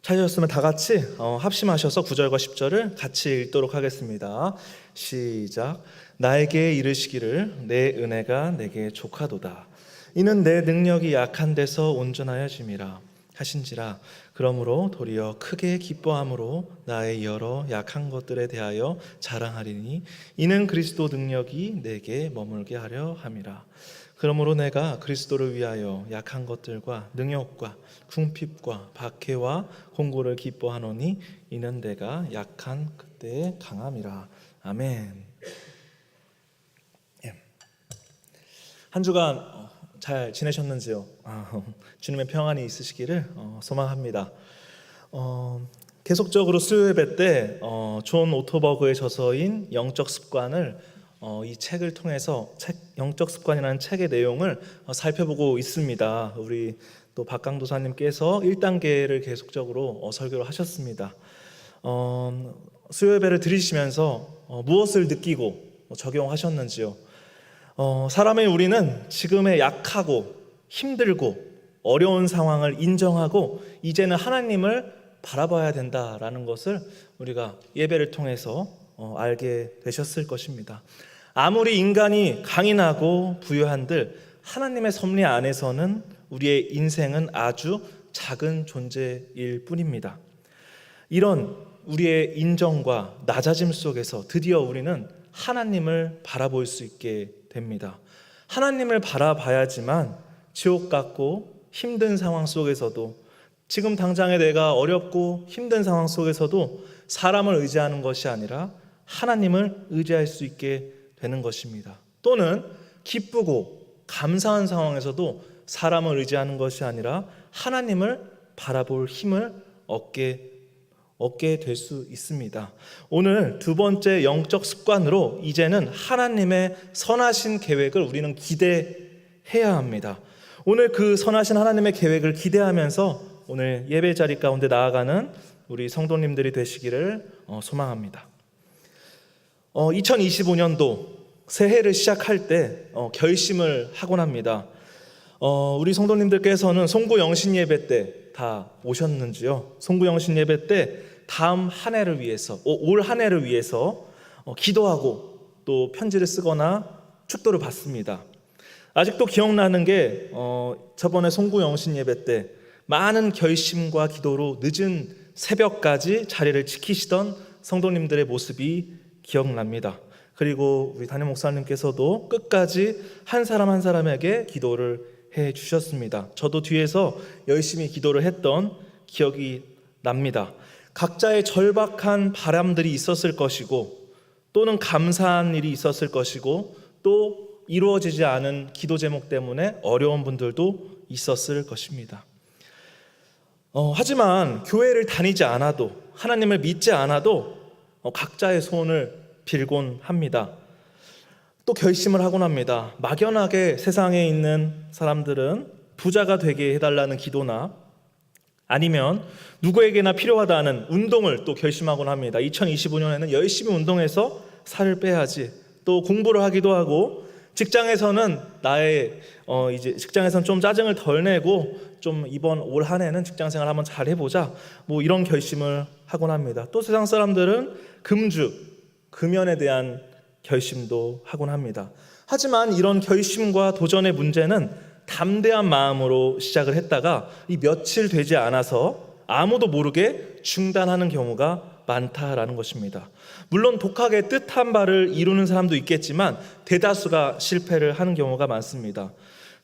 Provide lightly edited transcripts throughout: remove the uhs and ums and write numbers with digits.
찾으셨으면 다 같이 합심하셔서 9절과 10절을 같이 읽도록 하겠습니다. 시작. 나에게 이르시기를 내 은혜가 내게 족하도다. 이는 내 능력이 약한 데서 온전하여짐이라 하신지라. 그러므로 도리어 크게 기뻐함으로 나의 여러 약한 것들에 대하여 자랑하리니 이는 그리스도 능력이 내게 머물게 하려 함이라. 그러므로 내가 그리스도를 위하여 약한 것들과 능욕과 궁핍과 박해와 공고를 기뻐하노니 이는 내가 약한 그때의 강함이라. 아멘. 한 주간 잘 지내셨는지요? 주님의 평안이 있으시기를 소망합니다. 계속적으로 수요 예배 때 존 오토버그의 저서인 영적 습관을 이 책을 통해서 영적 습관이라는 책의 내용을 살펴보고 있습니다. 우리 또 박강도사님께서 1단계를 계속적으로 설교를 하셨습니다. 수요 예배를 들으시면서 무엇을 느끼고 적용하셨는지요? 사람의 우리는 지금의 약하고 힘들고 어려운 상황을 인정하고 이제는 하나님을 바라봐야 된다라는 것을 우리가 예배를 통해서 알게 되셨을 것입니다. 아무리 인간이 강인하고 부유한들 하나님의 섭리 안에서는 우리의 인생은 아주 작은 존재일 뿐입니다. 이런 우리의 인정과 낮아짐 속에서 드디어 우리는 하나님을 바라볼 수 있게 됩니다. 하나님을 바라봐야지만 지옥 같고 힘든 상황 속에서도, 지금 당장에 내가 어렵고 힘든 상황 속에서도 사람을 의지하는 것이 아니라 하나님을 의지할 수 있게 되는 것입니다. 또는 기쁘고 감사한 상황에서도 사람을 의지하는 것이 아니라 하나님을 바라볼 힘을 얻게 될 수 있습니다. 오늘 두 번째 영적 습관으로 이제는 하나님의 선하신 계획을 우리는 기대해야 합니다. 오늘 그 선하신 하나님의 계획을 기대하면서 오늘 예배 자리 가운데 나아가는 우리 성도님들이 되시기를 소망합니다. 2025년도 새해를 시작할 때 결심을 하곤 합니다. 우리 성도님들께서는 송구영신 예배 때 다 오셨는지요? 송구영신 예배 때 다음 한 해를 위해서, 올 한 해를 위해서 기도하고 또 편지를 쓰거나 축도를 받습니다. 아직도 기억나는 게 저번에 송구영신 예배 때 많은 결심과 기도로 늦은 새벽까지 자리를 지키시던 성도님들의 모습이 기억납니다. 그리고 우리 담임 목사님께서도 끝까지 한 사람 한 사람에게 기도를 해 주셨습니다. 저도 뒤에서 열심히 기도를 했던 기억이 납니다. 각자의 절박한 바람들이 있었을 것이고, 또는 감사한 일이 있었을 것이고, 또 이루어지지 않은 기도 제목 때문에 어려운 분들도 있었을 것입니다. 하지만 교회를 다니지 않아도, 하나님을 믿지 않아도 각자의 소원을 빌곤 합니다. 또 결심을 하곤 합니다. 막연하게 세상에 있는 사람들은 부자가 되게 해달라는 기도나 아니면 누구에게나 필요하다는 운동을 또 결심하곤 합니다. 2025년에는 열심히 운동해서 살을 빼야지. 또 공부를 하기도 하고, 직장에서는 이제 직장에서는 좀 짜증을 덜 내고 좀 이번 올 한 해는 직장생활 한번 잘 해보자, 이런 결심을 하곤 합니다. 또 세상 사람들은 금연에 대한 결심도 하곤 합니다. 하지만 이런 결심과 도전의 문제는 담대한 마음으로 시작을 했다가 이 며칠 되지 않아서 아무도 모르게 중단하는 경우가 많다라는 것입니다. 물론 독하게 뜻한 바를 이루는 사람도 있겠지만 대다수가 실패를 하는 경우가 많습니다.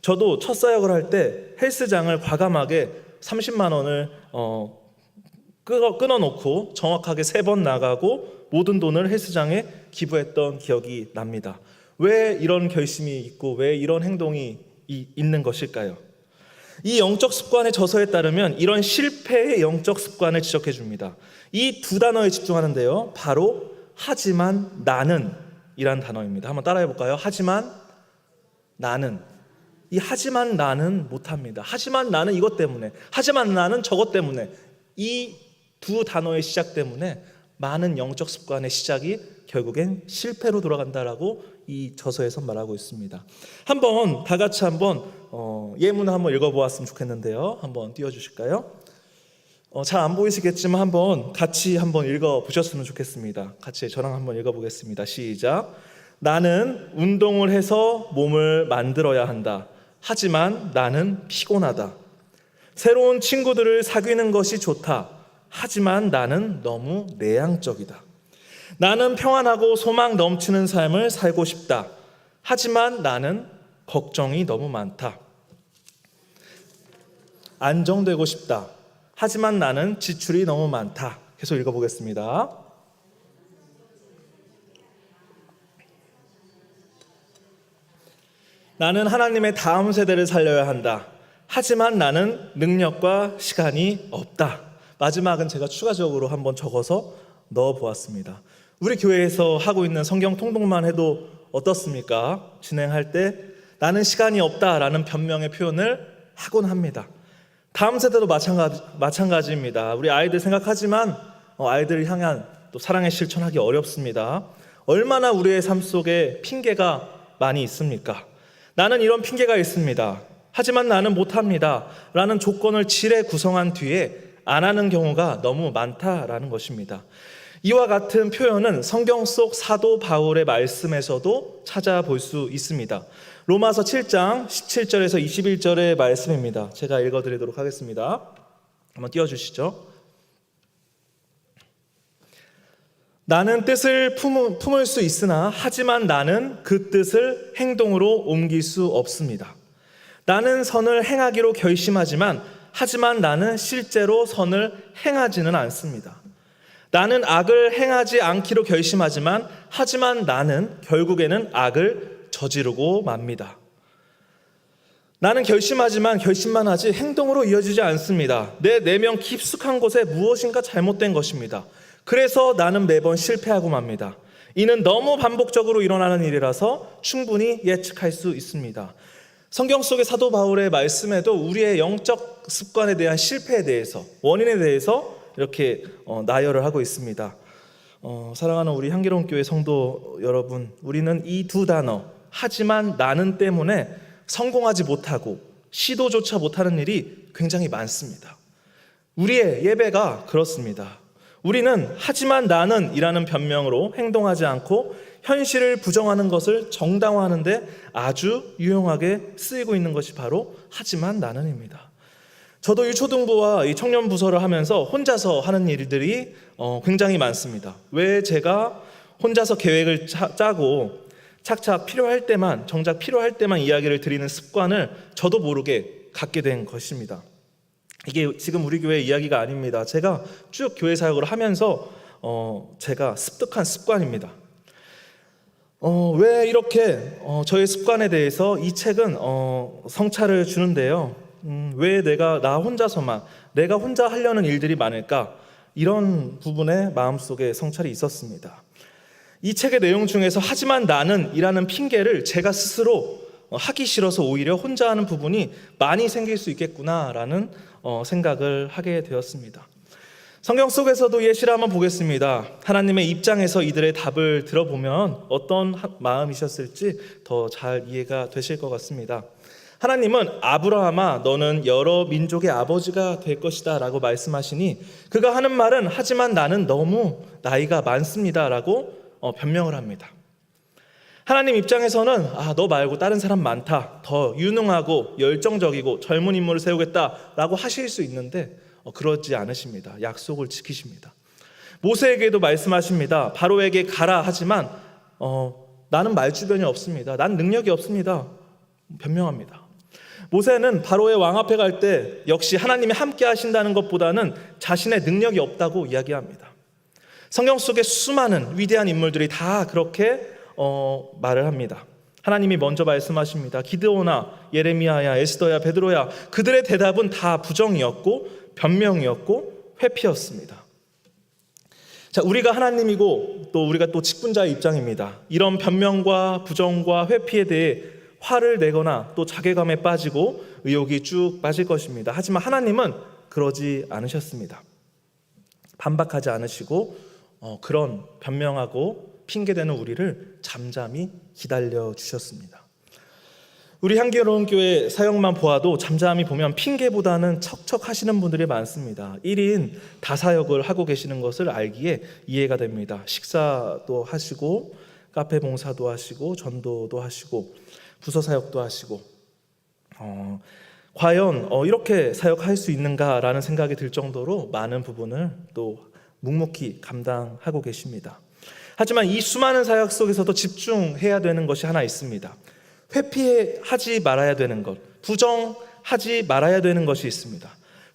저도 첫 사역을 할 때 헬스장을 과감하게 30만 원을 끊어놓고 정확하게 3번 나가고 모든 돈을 헬스장에 기부했던 기억이 납니다. 왜 이런 결심이 있고 왜 이런 행동이 있는 것일까요? 이 영적 습관의 저서에 따르면 이런 실패의 영적 습관을 지적해 줍니다. 이 두 단어에 집중하는데요, 바로 하지만 나는 이란 단어입니다. 한번 따라해 볼까요? 하지만 나는. 이 하지만 나는 못합니다. 하지만 나는 이것 때문에, 하지만 나는 저것 때문에, 이 두 단어의 시작 때문에 많은 영적 습관의 시작이 결국엔 실패로 돌아간다라고 이 저서에서 말하고 있습니다. 한번 다 같이 한번 예문을 한번 읽어보았으면 좋겠는데요. 한번 띄워주실까요? 잘 안 보이시겠지만 같이 한번 읽어 보셨으면 좋겠습니다. 같이 저랑 한번 읽어 보겠습니다. 시작. 나는 운동을 해서 몸을 만들어야 한다. 하지만 나는 피곤하다. 새로운 친구들을 사귀는 것이 좋다. 하지만 나는 너무 내향적이다. 나는 평안하고 소망 넘치는 삶을 살고 싶다. 하지만 나는 걱정이 너무 많다. 안정되고 싶다. 하지만 나는 지출이 너무 많다. 계속 읽어보겠습니다. 나는 하나님의 다음 세대를 살려야 한다. 하지만 나는 능력과 시간이 없다. 마지막은 제가 추가적으로 한번 적어서 넣어 보았습니다. 우리 교회에서 하고 있는 성경 통독만 해도 어떻습니까? 진행할 때 나는 시간이 없다라는 변명의 표현을 하곤 합니다. 다음 세대도 마찬가지입니다. 우리 아이들 생각하지만 아이들을 향한 또 사랑의 실천하기 어렵습니다. 얼마나 우리의 삶 속에 핑계가 많이 있습니까? 나는 이런 핑계가 있습니다. 하지만 나는 못합니다. 라는 조건을 지레 구성한 뒤에 안 하는 경우가 너무 많다라는 것입니다. 이와 같은 표현은 성경 속 사도 바울의 말씀에서도 찾아볼 수 있습니다. 로마서 7장 17절에서 21절의 말씀입니다. 제가 읽어드리도록 하겠습니다. 한번 띄워주시죠. 나는 뜻을 품을 수 있으나 하지만 나는 그 뜻을 행동으로 옮길 수 없습니다. 나는 선을 행하기로 결심하지만 하지만 나는 실제로 선을 행하지는 않습니다. 나는 악을 행하지 않기로 결심하지만 하지만 나는 결국에는 악을 저지르고 맙니다. 나는 결심하지만 결심만 하지 행동으로 이어지지 않습니다. 내 내면 깊숙한 곳에 무엇인가 잘못된 것입니다. 그래서 나는 매번 실패하고 맙니다. 이는 너무 반복적으로 일어나는 일이라서 충분히 예측할 수 있습니다. 성경 속의 사도 바울의 말씀에도 우리의 영적 습관에 대한 실패에 대해서, 원인에 대해서 이렇게 나열을 하고 있습니다. 사랑하는 우리 향기로운 교회 성도 여러분, 우리는 이 두 단어 하지만 나는 때문에 성공하지 못하고 시도조차 못하는 일이 굉장히 많습니다. 우리의 예배가 그렇습니다. 우리는 하지만 나는 이라는 변명으로 행동하지 않고 현실을 부정하는 것을 정당화하는데 아주 유용하게 쓰이고 있는 것이 바로 하지만 나는입니다. 저도 유초등부와 이 청년부서를 하면서 혼자서 하는 일들이 굉장히 많습니다. 왜 제가 혼자서 계획을 짜고 착착 정작 필요할 때만 이야기를 드리는 습관을 저도 모르게 갖게 된 것입니다. 이게 지금 우리 교회 이야기가 아닙니다. 제가 쭉 교회 사역을 하면서 제가 습득한 습관입니다. 왜 이렇게 저의 습관에 대해서 이 책은 성찰을 주는데요. 왜 내가 혼자 하려는 일들이 많을까? 이런 부분에 마음속에 성찰이 있었습니다. 이 책의 내용 중에서 하지만 나는 이라는 핑계를 제가 스스로 하기 싫어서 오히려 혼자 하는 부분이 많이 생길 수 있겠구나라는 생각을 하게 되었습니다. 성경 속에서도 예시를 한번 보겠습니다. 하나님의 입장에서 이들의 답을 들어보면 어떤 마음이셨을지 더 잘 이해가 되실 것 같습니다. 하나님은 아브라함아 너는 여러 민족의 아버지가 될 것이다 라고 말씀하시니 그가 하는 말은 하지만 나는 너무 나이가 많습니다 라고 변명을 합니다. 하나님 입장에서는 너 말고 다른 사람 많다, 더 유능하고 열정적이고 젊은 인물을 세우겠다라고 하실 수 있는데 그러지 않으십니다. 약속을 지키십니다. 모세에게도 말씀하십니다. 바로에게 가라 하지만 나는 말주변이 없습니다. 난 능력이 없습니다. 변명합니다. 모세는 바로의 왕 앞에 갈 때 역시 하나님이 함께 하신다는 것보다는 자신의 능력이 없다고 이야기합니다. 성경 속에 수많은 위대한 인물들이 다 그렇게 말을 합니다. 하나님이 먼저 말씀하십니다. 기드온아, 예레미야야, 에스더야, 베드로야, 그들의 대답은 다 부정이었고 변명이었고 회피였습니다. 자, 우리가 하나님이고 또 우리가 또 직분자의 입장입니다. 이런 변명과 부정과 회피에 대해 화를 내거나 또 자괴감에 빠지고 의욕이 쭉 빠질 것입니다. 하지만 하나님은 그러지 않으셨습니다. 반박하지 않으시고 그런 변명하고 핑계대는 우리를 잠잠히 기다려 주셨습니다. 우리 향기로운 교회 사역만 보아도 잠잠히 보면 핑계보다는 척척하시는 분들이 많습니다. 1인 다사역을 하고 계시는 것을 알기에 이해가 됩니다. 식사도 하시고 카페 봉사도 하시고 전도도 하시고 부서 사역도 하시고 과연 이렇게 사역할 수 있는가라는 생각이 들 정도로 많은 부분을 또 묵묵히 감당하고 계십니다. 하지만 이 수많은 사역 속에서도 집중해야 되는 것이 하나 있습니다. 회피하지 말아야 되는 것, 부정하지 말아야 되는 것이 있습니다.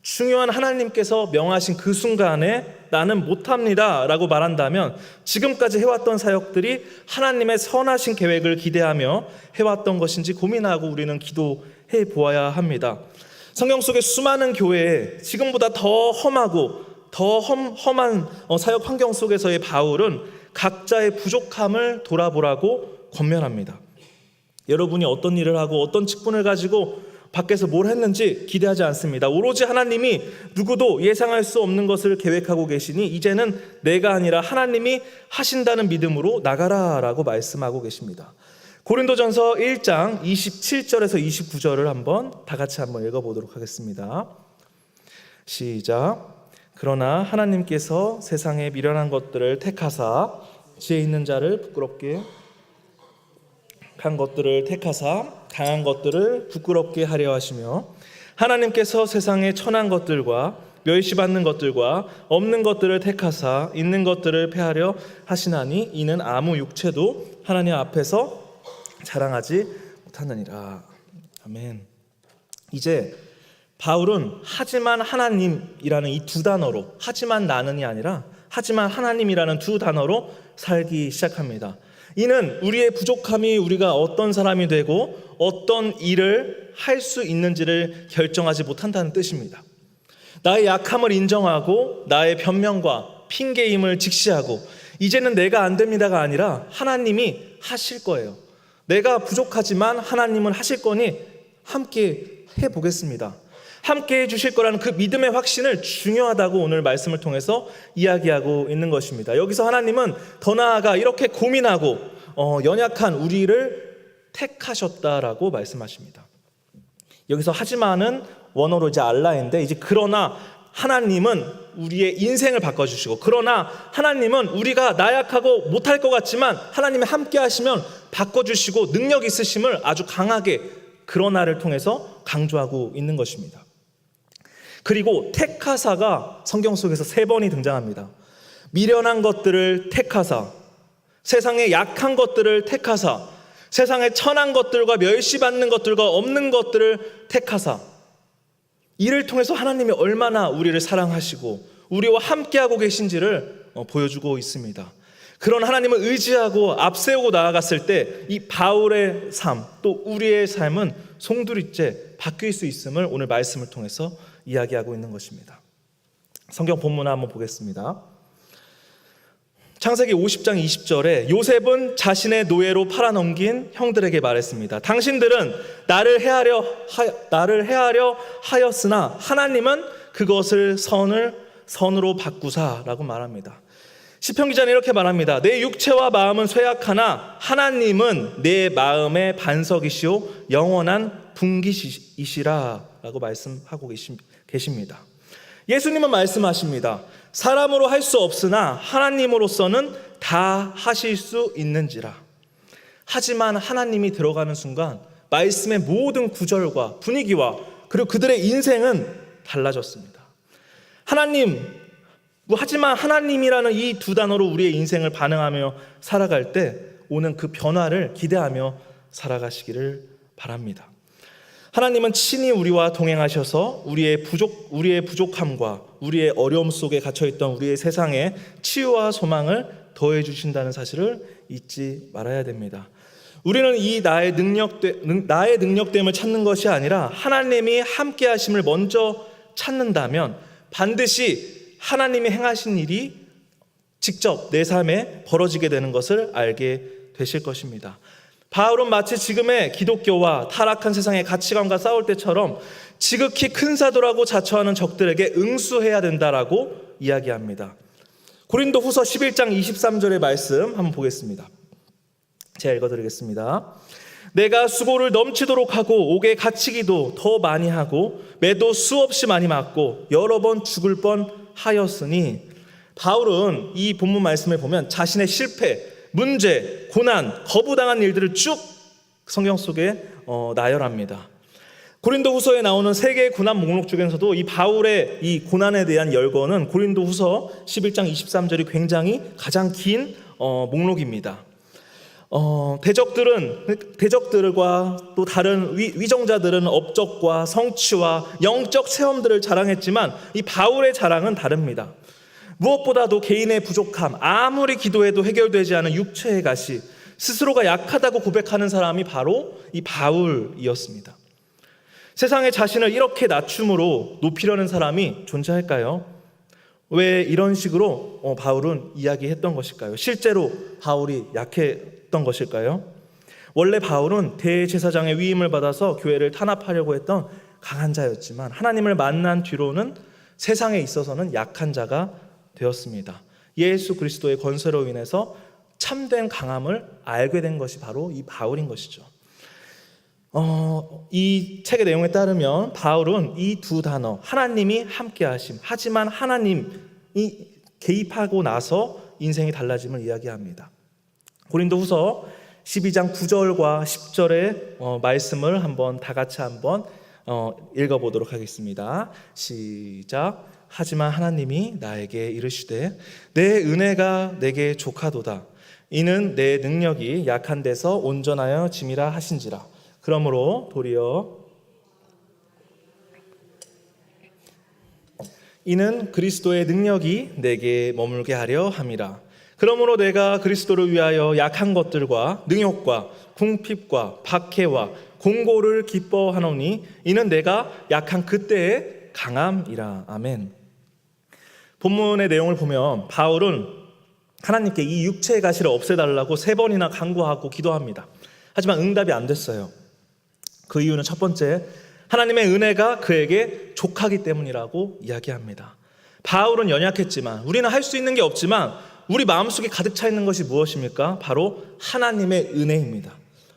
중요한 하나님께서 명하신 그 순간에 나는 못합니다 라고 말한다면 지금까지 해왔던 사역들이 하나님의 선하신 계획을 기대하며 해왔던 것인지 고민하고 우리는 기도해 보아야 합니다. 성경 속의 수많은 교회에 지금보다 더 험하고 더 험한 사역 환경 속에서의 바울은 각자의 부족함을 돌아보라고 권면합니다. 여러분이 어떤 일을 하고 어떤 직분을 가지고 밖에서 뭘 했는지 기대하지 않습니다. 오로지 하나님이 누구도 예상할 수 없는 것을 계획하고 계시니 이제는 내가 아니라 하나님이 하신다는 믿음으로 나가라라고 말씀하고 계십니다. 고린도전서 1장 27절에서 29절을 다 같이 한번 읽어보도록 하겠습니다. 시작. 그러나 하나님께서 세상에 미련한 것들을 택하사 지혜 있는 자를 부끄럽게 한 것들을 택하사 강한 것들을 부끄럽게 하려 하시며 하나님께서 세상의 천한 것들과 멸시받는 것들과 없는 것들을 택하사 있는 것들을 폐하려 하시나니 이는 아무 육체도 하나님 앞에서 자랑하지 못하느니라. 아멘. 이제 바울은 하지만 하나님이라는 이 두 단어로, 하지만 나는이 아니라 하지만 하나님이라는 두 단어로 살기 시작합니다. 이는 우리의 부족함이 우리가 어떤 사람이 되고 어떤 일을 할 수 있는지를 결정하지 못한다는 뜻입니다. 나의 약함을 인정하고 나의 변명과 핑계임을 직시하고 이제는 내가 안 됩니다가 아니라 하나님이 하실 거예요. 내가 부족하지만 하나님은 하실 거니 함께 해보겠습니다. 함께 해주실 거라는 그 믿음의 확신을 중요하다고 오늘 말씀을 통해서 이야기하고 있는 것입니다. 여기서 하나님은 더 나아가 이렇게 고민하고 연약한 우리를 택하셨다라고 말씀하십니다. 여기서 하지만은 원어로 이제 알라인데 이제 그러나 하나님은 우리의 인생을 바꿔주시고 그러나 하나님은 우리가 나약하고 못할 것 같지만 하나님이 함께 하시면 바꿔주시고 능력 있으심을 아주 강하게 그러나를 통해서 강조하고 있는 것입니다. 그리고 택하사가 성경 속에서 3번이 등장합니다. 미련한 것들을 택하사, 세상의 약한 것들을 택하사, 세상의 천한 것들과 멸시받는 것들과 없는 것들을 택하사. 이를 통해서 하나님이 얼마나 우리를 사랑하시고 우리와 함께하고 계신지를 보여주고 있습니다. 그런 하나님을 의지하고 앞세우고 나아갔을 때 이 바울의 삶, 또 우리의 삶은 송두리째 바뀔 수 있음을 오늘 말씀을 통해서 이야기하고 있는 것입니다. 성경 본문 한번 보겠습니다. 창세기 50장 20절에 요셉은 자신의 노예로 팔아넘긴 형들에게 말했습니다. 당신들은 나를 해하려 하였으나 하나님은 그것을 선으로 바꾸사라고 말합니다. 시편 기자는 이렇게 말합니다. 내 육체와 마음은 쇠약하나 하나님은 내 마음의 반석이시오 영원한 분기이시라 라고 말씀하고 계십니다. 예수님은 말씀하십니다. 사람으로 할 수 없으나 하나님으로서는 다 하실 수 있는지라. 하지만 하나님이 들어가는 순간 말씀의 모든 구절과 분위기와 그리고 그들의 인생은 달라졌습니다. 하지만 하나님이라는 이 두 단어로 우리의 인생을 반응하며 살아갈 때 오는 그 변화를 기대하며 살아가시기를 바랍니다. 하나님은 친히 우리와 동행하셔서 우리의 부족함과 우리의 어려움 속에 갇혀있던 우리의 세상에 치유와 소망을 더해 주신다는 사실을 잊지 말아야 됩니다. 우리는 이 나의 능력됨을 찾는 것이 아니라 하나님이 함께 하심을 먼저 찾는다면 반드시 하나님이 행하신 일이 직접 내 삶에 벌어지게 되는 것을 알게 되실 것입니다. 바울은 마치 지금의 기독교와 타락한 세상의 가치관과 싸울 때처럼 지극히 큰 사도라고 자처하는 적들에게 응수해야 된다라고 이야기합니다. 고린도 후서 11장 23절의 말씀 한번 보겠습니다. 제가 읽어드리겠습니다. 내가 수고를 넘치도록 하고 옥에 갇히기도 더 많이 하고 매도 수없이 많이 맞고 여러 번 죽을 뻔하였으니. 바울은 이 본문 말씀을 보면 자신의 실패, 문제, 고난, 거부당한 일들을 쭉 성경 속에 나열합니다. 고린도후서에 나오는 3개의 고난 목록 중에서도 이 바울의 이 고난에 대한 열거는 고린도후서 11장 23절이 굉장히 가장 긴 목록입니다. 대적들과 또 다른 위정자들은 업적과 성취와 영적 체험들을 자랑했지만 이 바울의 자랑은 다릅니다. 무엇보다도 개인의 부족함, 아무리 기도해도 해결되지 않은 육체의 가시, 스스로가 약하다고 고백하는 사람이 바로 이 바울이었습니다. 세상에 자신을 이렇게 낮춤으로 높이려는 사람이 존재할까요? 왜 이런 식으로 바울은 이야기했던 것일까요? 실제로 바울이 약했던 것일까요? 원래 바울은 대제사장의 위임을 받아서 교회를 탄압하려고 했던 강한 자였지만 하나님을 만난 뒤로는 세상에 있어서는 약한 자가 되었습니다. 예수 그리스도의 권세로 인해서 참된 강함을 알게 된 것이 바로 이 바울인 것이죠. 이 책의 내용에 따르면 바울은 이 두 단어, 하나님이 함께 하심, 하지만 하나님이 개입하고 나서 인생이 달라짐을 이야기합니다. 고린도후서 12장 9절과 10절의 말씀을 다 같이 한번 읽어보도록 하겠습니다. 시작. 하지만 하나님이 나에게 이르시되 내 은혜가 내게 족하도다. 이는 내 능력이 약한 데서 온전하여 짐이라 하신지라. 그러므로 도리어 이는 그리스도의 능력이 내게 머물게 하려 함이라. 그러므로 내가 그리스도를 위하여 약한 것들과 능욕과 궁핍과 박해와 공고를 기뻐하노니 이는 내가 약한 그때의 강함이라. 아멘. 본문의 내용을 보면 바울은 하나님께 이 육체의 가시를 없애달라고 3번이나 간구하고 기도합니다. 하지만 응답이 안 됐어요. 그 이유는 첫 번째, 하나님의 은혜가 그에게 족하기 때문이라고 이야기합니다. 바울은 연약했지만, 우리는 할 수 있는 게 없지만 우리 마음속에 가득 차 있는 것이 무엇입니까? 바로 하나님의 은혜입니다.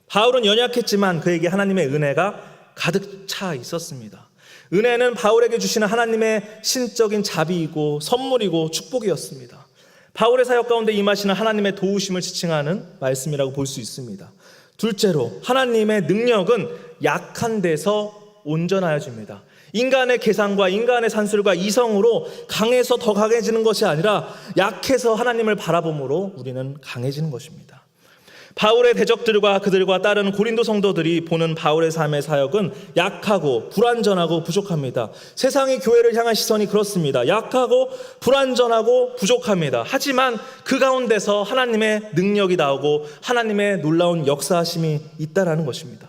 바울은 연약했지만 그에게 하나님의 은혜가 가득 차 있었습니다. 은혜는 바울에게 주시는 하나님의 신적인 자비이고 선물이고 축복이었습니다. 바울의 사역 가운데 임하시는 하나님의 도우심을 지칭하는 말씀이라고 볼 수 있습니다. 둘째로, 하나님의 능력은 약한 데서 온전하여집니다. 인간의 계산과 인간의 산술과 이성으로 강해서 더 강해지는 것이 아니라 약해서 하나님을 바라봄으로 우리는 강해지는 것입니다. 바울의 대적들과 그들과 따르는 고린도 성도들이 보는 바울의 삶의 사역은 약하고 불완전하고 부족합니다. 세상의 교회를 향한 시선이 그렇습니다. 약하고 불완전하고 부족합니다. 하지만 그 가운데서 하나님의 능력이 나오고 하나님의 놀라운 역사하심이 있다라는 것입니다.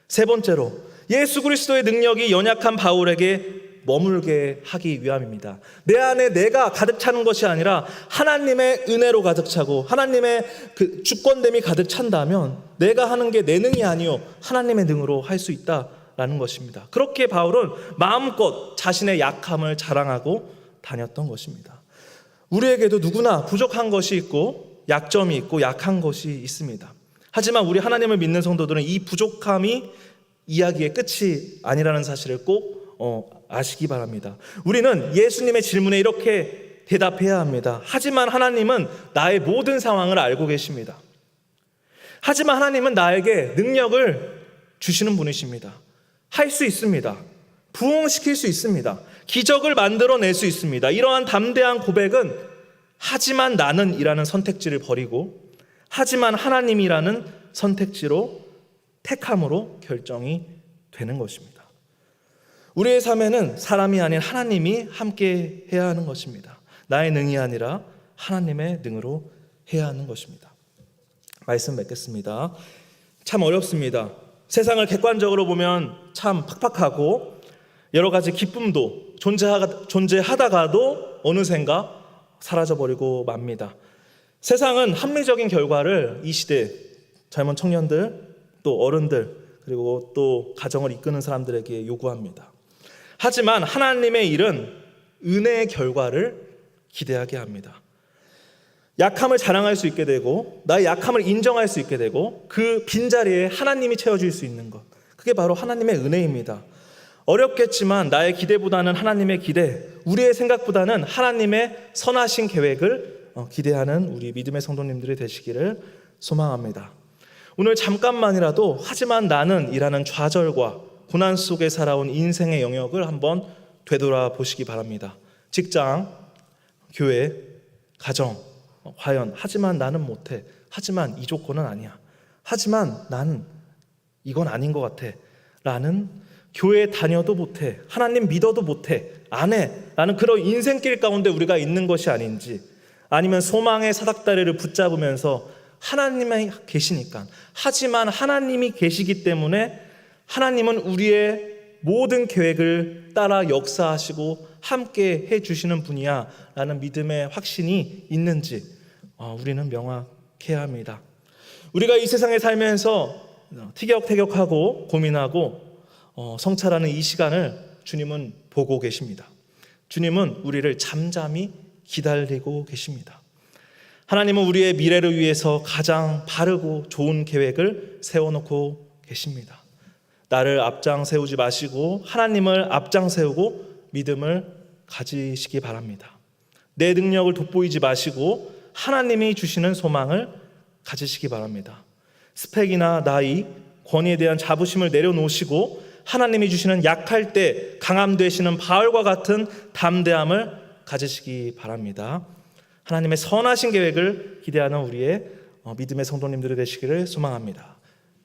세 번째로, 예수 그리스도의 능력이 연약한 바울에게 머물게 하기 위함입니다. 내 안에 내가 가득 차는 것이 아니라 하나님의 은혜로 가득 차고 하나님의 그 주권됨이 가득 찬다면 내가 하는 게 내 능이 아니요 하나님의 능으로 할 수 있다라는 것입니다. 그렇게 바울은 마음껏 자신의 약함을 자랑하고 다녔던 것입니다. 우리에게도 누구나 부족한 것이 있고 약점이 있고 약한 것이 있습니다. 하지만 우리 하나님을 믿는 성도들은 이 부족함이 이야기의 끝이 아니라는 사실을 꼭 아시기 바랍니다. 우리는 예수님의 질문에 이렇게 대답해야 합니다. 하지만 하나님은 나의 모든 상황을 알고 계십니다. 하지만 하나님은 나에게 능력을 주시는 분이십니다. 할 수 있습니다. 부흥시킬 수 있습니다. 기적을 만들어낼 수 있습니다. 이러한 담대한 고백은 하지만 나는 이라는 선택지를 버리고 하지만 하나님이라는 선택지로 택함으로 결정이 되는 것입니다. 우리의 삶에는 사람이 아닌 하나님이 함께 해야 하는 것입니다. 나의 능이 아니라 하나님의 능으로 해야 하는 것입니다. 말씀 맺겠습니다. 참 어렵습니다. 세상을 객관적으로 보면 참 팍팍하고 여러 가지 기쁨도 존재하다가도 어느샌가 사라져버리고 맙니다. 세상은 합리적인 결과를 이 시대 젊은 청년들 또 어른들 그리고 또 가정을 이끄는 사람들에게 요구합니다. 하지만 하나님의 일은 은혜의 결과를 기대하게 합니다. 약함을 자랑할 수 있게 되고 나의 약함을 인정할 수 있게 되고 그 빈자리에 하나님이 채워줄 수 있는 것, 그게 바로 하나님의 은혜입니다. 어렵겠지만 나의 기대보다는 하나님의 기대, 우리의 생각보다는 하나님의 선하신 계획을 기대하는 우리 믿음의 성도님들이 되시기를 소망합니다. 오늘 잠깐만이라도 하지만 나는 이라는 좌절과 고난 속에 살아온 인생의 영역을 한번 되돌아보시기 바랍니다. 직장, 교회, 가정, 과연 하지만 나는 못해, 하지만 이 조건은 아니야, 하지만 나는 이건 아닌 것 같아 라는, 교회 다녀도 못해, 하나님 믿어도 못해, 안 해 라는 그런 인생길 가운데 우리가 있는 것이 아닌지, 아니면 소망의 사닥다리를 붙잡으면서 하나님이 계시니까, 하지만 하나님이 계시기 때문에 하나님은 우리의 모든 계획을 따라 역사하시고 함께 해주시는 분이야 라는 믿음의 확신이 있는지 우리는 명확해야 합니다. 우리가 이 세상에 살면서 티격태격하고 고민하고 성찰하는 이 시간을 주님은 보고 계십니다. 주님은 우리를 잠잠히 기다리고 계십니다. 하나님은 우리의 미래를 위해서 가장 바르고 좋은 계획을 세워놓고 계십니다. 나를 앞장 세우지 마시고 하나님을 앞장 세우고 믿음을 가지시기 바랍니다. 내 능력을 돋보이지 마시고 하나님이 주시는 소망을 가지시기 바랍니다. 스펙이나 나이, 권위에 대한 자부심을 내려놓으시고 하나님이 주시는 약할 때 강함 되시는 바울과 같은 담대함을 가지시기 바랍니다. 하나님의 선하신 계획을 기대하는 우리의 믿음의 성도님들이 되시기를 소망합니다.